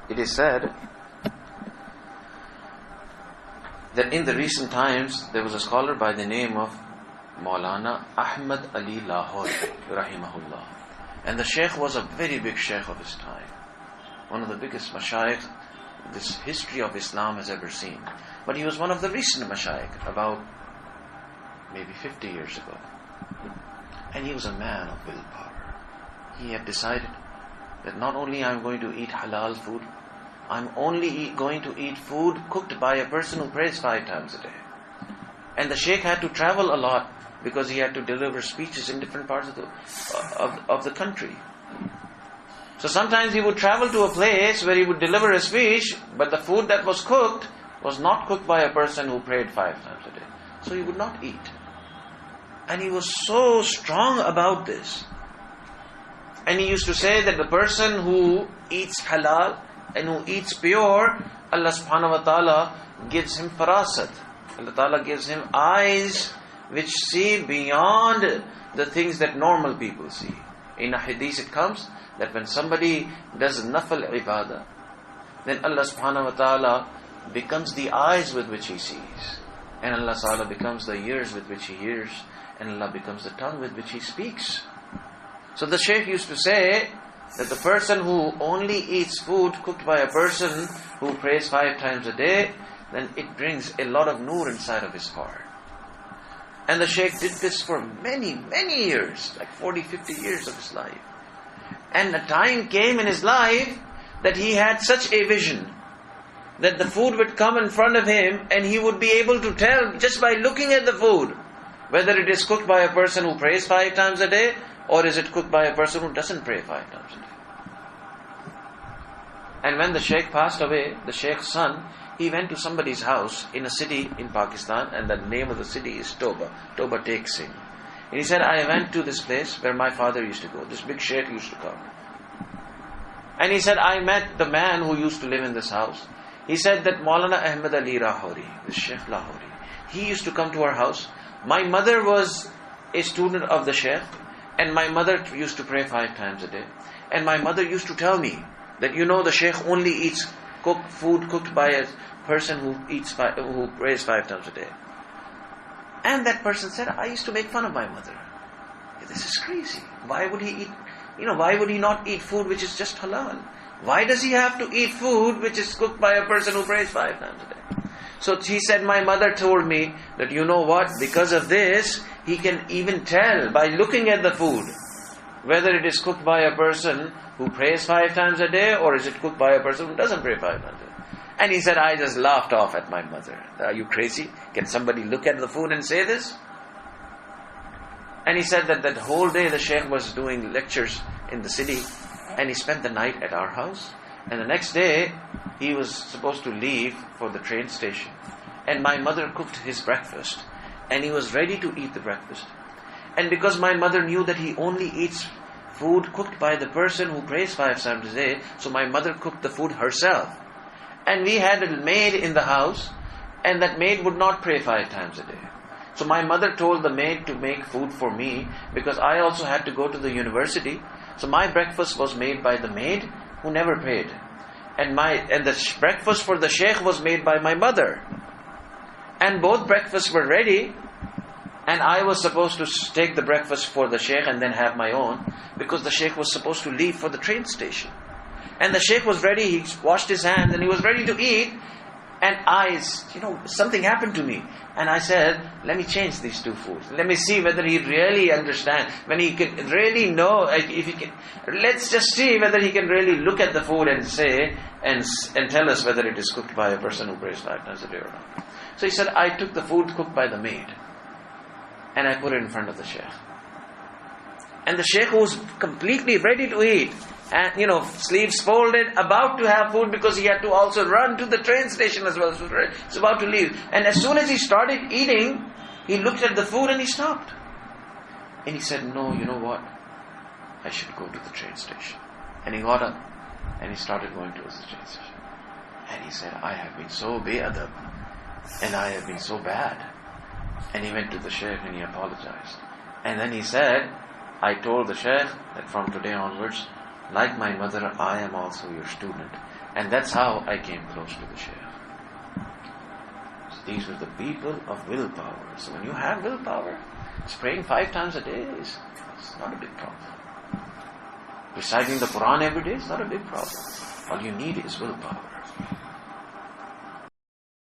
it is said that in the recent times there was a scholar by the name of Maulana Ahmad Ali Lahori, rahimahullah. And the Shaykh was a very big Shaykh of his time. One of the biggest Mashayikh this history of Islam has ever seen. But he was one of the recent Mashayikh, about maybe 50 years ago. And he was a man of willpower. He had decided that not only I'm going to eat halal food, I'm only going to eat food cooked by a person who prays 5 times a day. And the Shaykh had to travel a lot because he had to deliver speeches in different parts of the country. So sometimes he would travel to a place where he would deliver a speech, but the food that was cooked was not cooked by a person who prayed 5 times a day. So he would not eat. And he was so strong about this. And he used to say that the person who eats halal and who eats pure, Allah subhanahu wa ta'ala gives him farasat. Allah ta'ala gives him eyes which see beyond the things that normal people see. In a hadith it comes that when somebody does nafal ibadah, then Allah subhanahu wa ta'ala becomes the eyes with which he sees. And Allah ta'ala becomes the ears with which he hears. And Allah becomes the tongue with which he speaks. So the Shaykh used to say that the person who only eats food cooked by a person who prays 5 times a day, then it brings a lot of nur inside of his heart. And the Shaykh did this for many, many years, like 40, 50 years of his life. And a time came in his life that he had such a vision that the food would come in front of him and he would be able to tell just by looking at the food whether it is cooked by a person who prays 5 times a day or is it cooked by a person who doesn't pray 5 times a day. And when the Shaykh passed away, the Shaykh's son, he went to somebody's house in a city in Pakistan, and the name of the city is Toba Tek Singh. And he said, I went to this place where my father used to go. This big Shaykh used to come. And he said, I met the man who used to live in this house. He said that Maulana Ahmad Ali Lahori, the Shaykh Lahori, he used to come to our house. My mother was a student of the Shaykh, and my mother used to pray 5 times a day. And my mother used to tell me that, you know, the Shaykh only eats food cooked by a person who prays 5 times a day. And that person said, I used to make fun of my mother. This is crazy. Why would he eat, why would he not eat food which is just halal? Why does he have to eat food which is cooked by a person who prays 5 times a day? So he said, my mother told me that, you know what, because of this, he can even tell by looking at the food whether it is cooked by a person who prays 5 times a day or is it cooked by a person who doesn't pray 5 times a day. And he said, I just laughed off at my mother. Are you crazy? Can somebody look at the food and say this? And he said that whole day the Shaykh was doing lectures in the city and he spent the night at our house. And the next day he was supposed to leave for the train station. And my mother cooked his breakfast and he was ready to eat the breakfast. And because my mother knew that he only eats food cooked by the person who prays 5 times a day, so my mother cooked the food herself. And we had a maid in the house, and that maid would not pray 5 times a day. So my mother told the maid to make food for me, because I also had to go to the university. So my breakfast was made by the maid who never prayed. And the breakfast for the Shaykh was made by my mother. And both breakfasts were ready, and I was supposed to take the breakfast for the Shaykh and then have my own, because the Shaykh was supposed to leave for the train station. And the Shaykh was ready, he washed his hands and he was ready to eat. And something happened to me. And I said, let me change these 2 foods. Let me see whether he really understands. When he can really know, let's just see whether he can really look at the food and say, and tell us whether it is cooked by a person who prays 5 times a day or not. So he said, I took the food cooked by the maid and I put it in front of the Shaykh. And the Shaykh was completely ready to eat. And sleeves folded, about to have food because he had to also run to the train station as well. So he's about to leave. And as soon as he started eating, he looked at the food and he stopped. And he said, no, you know what? I should go to the train station. And he got up and he started going towards the train station. And he said, I have been so be'adab and I have been so bad. And he went to the Shaykh and he apologized. And then he said, I told the Shaykh that from today onwards, Like my mother, I am also your student. And that's how I came close to the Shaykh. So these were the people of willpower. So when you have willpower, it's praying 5 times a day is not a big problem. Reciting the Quran every day is not a big problem. All you need is willpower.